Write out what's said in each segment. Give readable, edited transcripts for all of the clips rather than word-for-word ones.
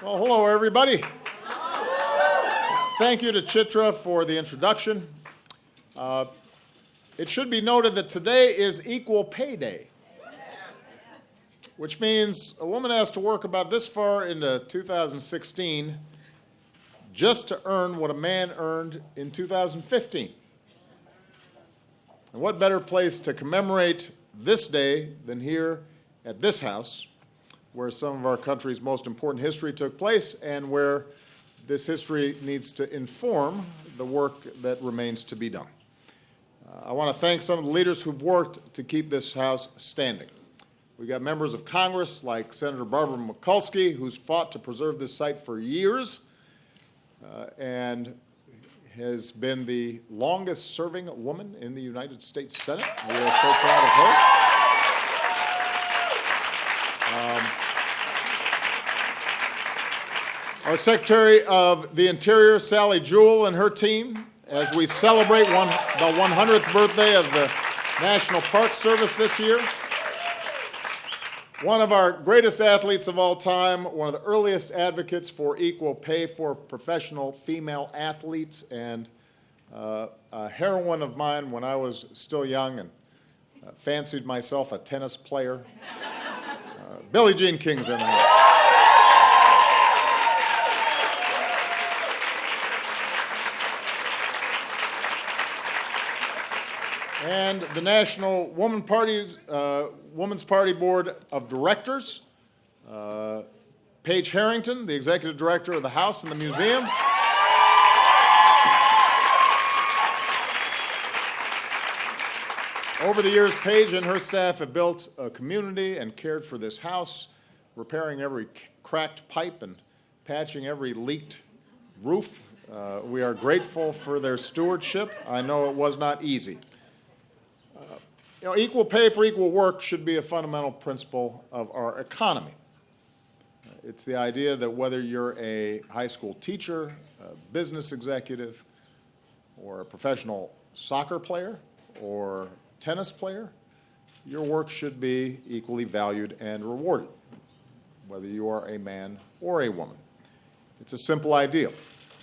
Well, hello, everybody. Thank you to Chitra for the introduction. It should be noted that today is Equal Pay Day, which means a woman has to work about this far into 2016 just to earn what a man earned in 2015. And what better place to commemorate this day than here at this house, where some of our country's most important history took place and where this history needs to inform the work that remains to be done. I want to thank some of the leaders who've worked to keep this House standing. We've got members of Congress like Senator Barbara Mikulski, who's fought to preserve this site for years and has been the longest-serving woman in the United States Senate. We are so proud of her. Our Secretary of the Interior, Sally Jewell, and her team, as we celebrate the 100th birthday of the National Park Service this year. One of our greatest athletes of all time, one of the earliest advocates for equal pay for professional female athletes, and a heroine of mine when I was still young and fancied myself a tennis player. Billie Jean King's in the house. And the National Women's Party Board of Directors, Paige Harrington, the Executive Director of the House and the Museum. Over the years, Paige and her staff have built a community and cared for this house, repairing every cracked pipe and patching every leaked roof. We are grateful for their stewardship. I know it was not easy. Equal pay for equal work should be a fundamental principle of our economy. It's the idea that whether you're a high school teacher, a business executive, or a professional soccer player or tennis player, your work should be equally valued and rewarded, whether you are a man or a woman. It's a simple ideal.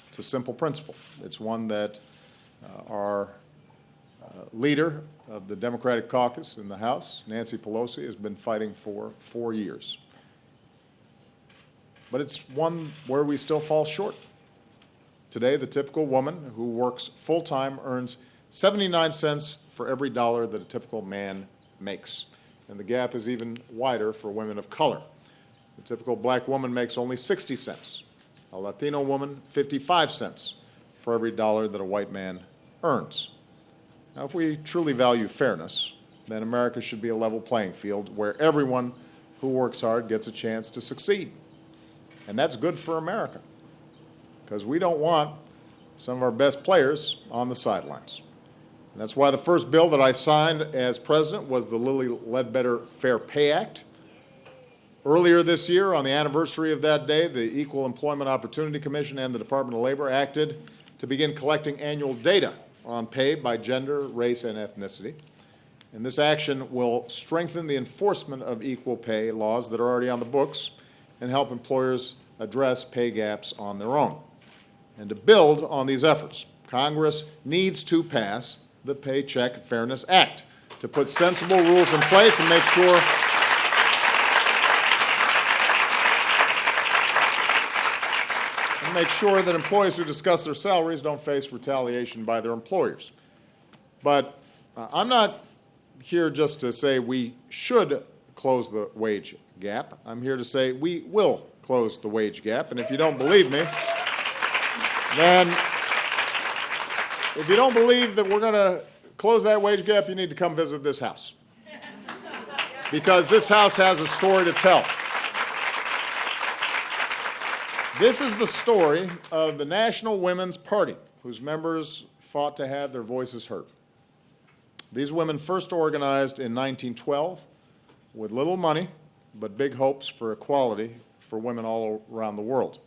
It's a simple principle. It's one that our leader of the Democratic Caucus in the House, Nancy Pelosi, has been fighting for 4 years. But it's one where we still fall short. Today, the typical woman who works full-time earns 79 cents for every dollar that a typical man makes. And the gap is even wider for women of color. The typical black woman makes only 60 cents. A Latino woman, 55 cents for every dollar that a white man earns. Now, if we truly value fairness, then America should be a level playing field where everyone who works hard gets a chance to succeed. And that's good for America, because we don't want some of our best players on the sidelines. And that's why the first bill that I signed as president was the Lilly Ledbetter Fair Pay Act. Earlier this year, on the anniversary of that day, the Equal Employment Opportunity Commission and the Department of Labor acted to begin collecting annual data on pay by gender, race, and ethnicity. And this action will strengthen the enforcement of equal pay laws that are already on the books and help employers address pay gaps on their own. And to build on these efforts, Congress needs to pass the Paycheck Fairness Act to put sensible rules in place and make sure that employees who discuss their salaries don't face retaliation by their employers. But I'm not here just to say we should close the wage gap. I'm here to say we will close the wage gap. And if you don't believe me, then if you don't believe that we're going to close that wage gap, you need to come visit this house. Because this house has a story to tell. This is the story of the National Women's Party, whose members fought to have their voices heard. These women first organized in 1912 with little money, but big hopes for equality for women all around the world.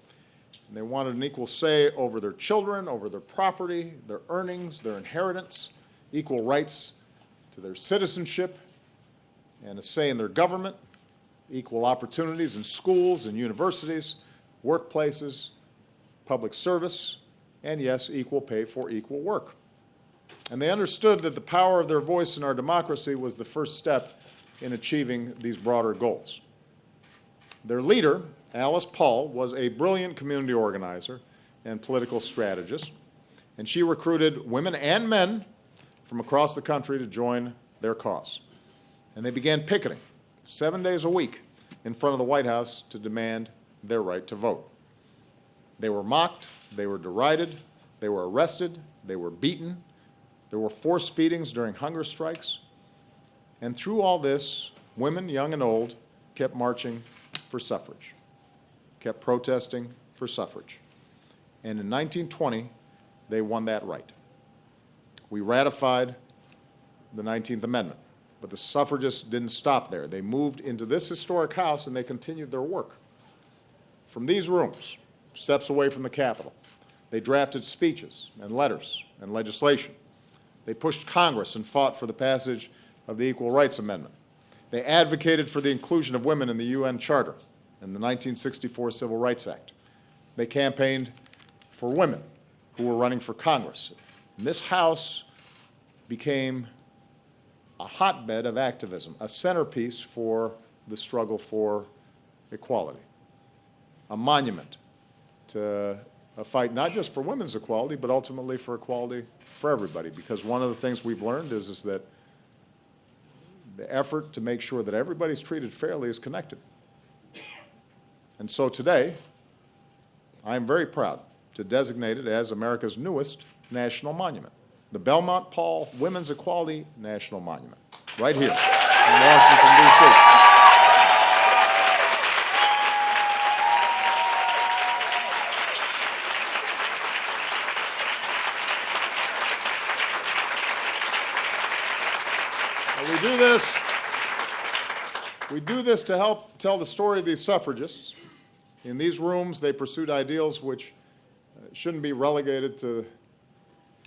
And they wanted an equal say over their children, over their property, their earnings, their inheritance, equal rights to their citizenship, and a say in their government, equal opportunities in schools and universities, workplaces, public service, and yes, equal pay for equal work. And they understood that the power of their voice in our democracy was the first step in achieving these broader goals. Their leader, Alice Paul, was a brilliant community organizer and political strategist, and she recruited women and men from across the country to join their cause. And they began picketing 7 days a week in front of the White House to demand their right to vote. They were mocked, they were derided, they were arrested, they were beaten, there were forced feedings during hunger strikes. And through all this, women, young and old, kept marching for suffrage, kept protesting for suffrage. And in 1920, they won that right. We ratified the 19th Amendment, but the suffragists didn't stop there. They moved into this historic house and they continued their work. From these rooms, steps away from the Capitol, they drafted speeches and letters and legislation. They pushed Congress and fought for the passage of the Equal Rights Amendment. They advocated for the inclusion of women in the UN Charter and the 1964 Civil Rights Act. They campaigned for women who were running for Congress. And this House became a hotbed of activism, a centerpiece for the struggle for equality, a monument to a fight not just for women's equality, but ultimately for equality for everybody. Because one of the things we've learned is that the effort to make sure that everybody's treated fairly is connected. And so today, I am very proud to designate it as America's newest national monument, the Belmont-Paul Women's Equality National Monument, right here in Washington, D.C. We do this to help tell the story of these suffragists. In these rooms, they pursued ideals which shouldn't be relegated to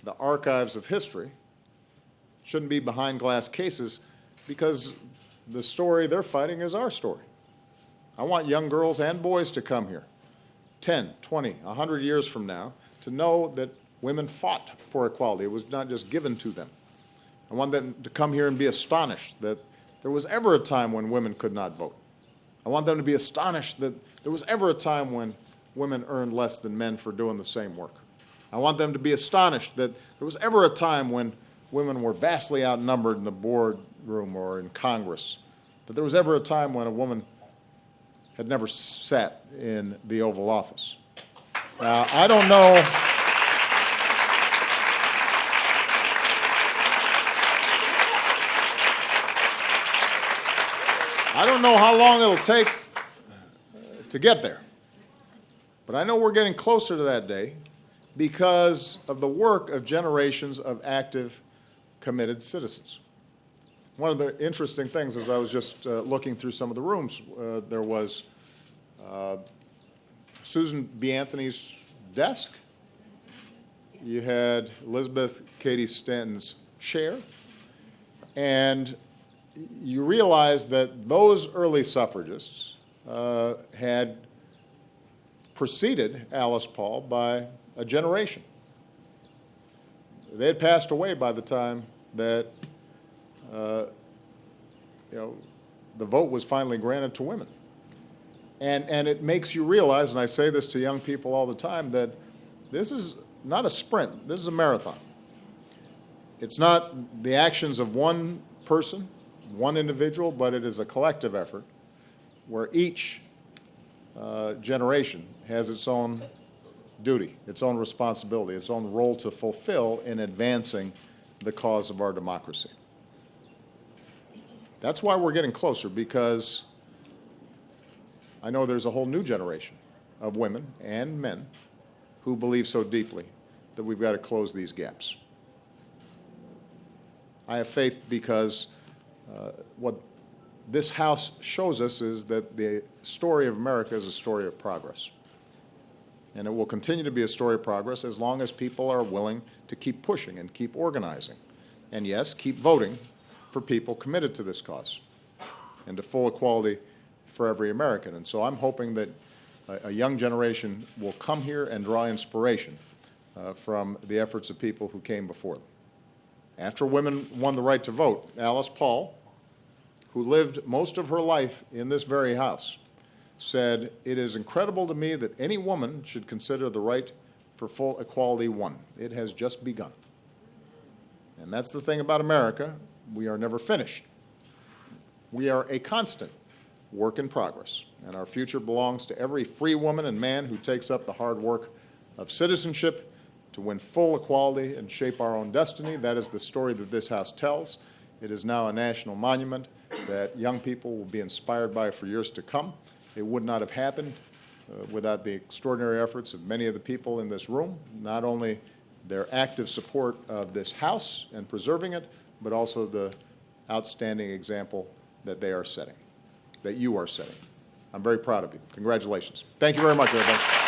the archives of history, shouldn't be behind glass cases, because the story they're fighting is our story. I want young girls and boys to come here 10, 20, 100 years from now to know that women fought for equality. It was not just given to them. I want them to come here and be astonished that there was ever a time when women could not vote. I want them to be astonished that there was ever a time when women earned less than men for doing the same work. I want them to be astonished that there was ever a time when women were vastly outnumbered in the boardroom or in Congress, that there was ever a time when a woman had never sat in the Oval Office. Now, I don't know. I don't know how long it'll take to get there, but I know we're getting closer to that day because of the work of generations of active, committed citizens. One of the interesting things, as I was just looking through some of the rooms, there was Susan B. Anthony's desk. You had Elizabeth Cady Stanton's chair, and you realize that those early suffragists had preceded Alice Paul by a generation. They had passed away by the time that the vote was finally granted to women. And it makes you realize, and I say this to young people all the time, that this is not a sprint, this is a marathon. It's not the actions of one person, one individual, but it is a collective effort where each generation has its own duty, its own responsibility, its own role to fulfill in advancing the cause of our democracy. That's why we're getting closer, because I know there's a whole new generation of women and men who believe so deeply that we've got to close these gaps. I have faith because what this House shows us is that the story of America is a story of progress. And it will continue to be a story of progress as long as people are willing to keep pushing and keep organizing. And yes, keep voting for people committed to this cause and to full equality for every American. And so I'm hoping that a young generation will come here and draw inspiration from the efforts of people who came before them. After women won the right to vote, Alice Paul, who lived most of her life in this very house, said, "It is incredible to me that any woman should consider the right for full equality won. It has just begun." And that's the thing about America. We are never finished. We are a constant work in progress, and our future belongs to every free woman and man who takes up the hard work of citizenship to win full equality and shape our own destiny. That is the story that this House tells. It is now a national monument that young people will be inspired by for years to come. It would not have happened without the extraordinary efforts of many of the people in this room, not only their active support of this House and preserving it, but also the outstanding example that they are setting, that you are setting. I'm very proud of you. Congratulations. Thank you very much, everybody.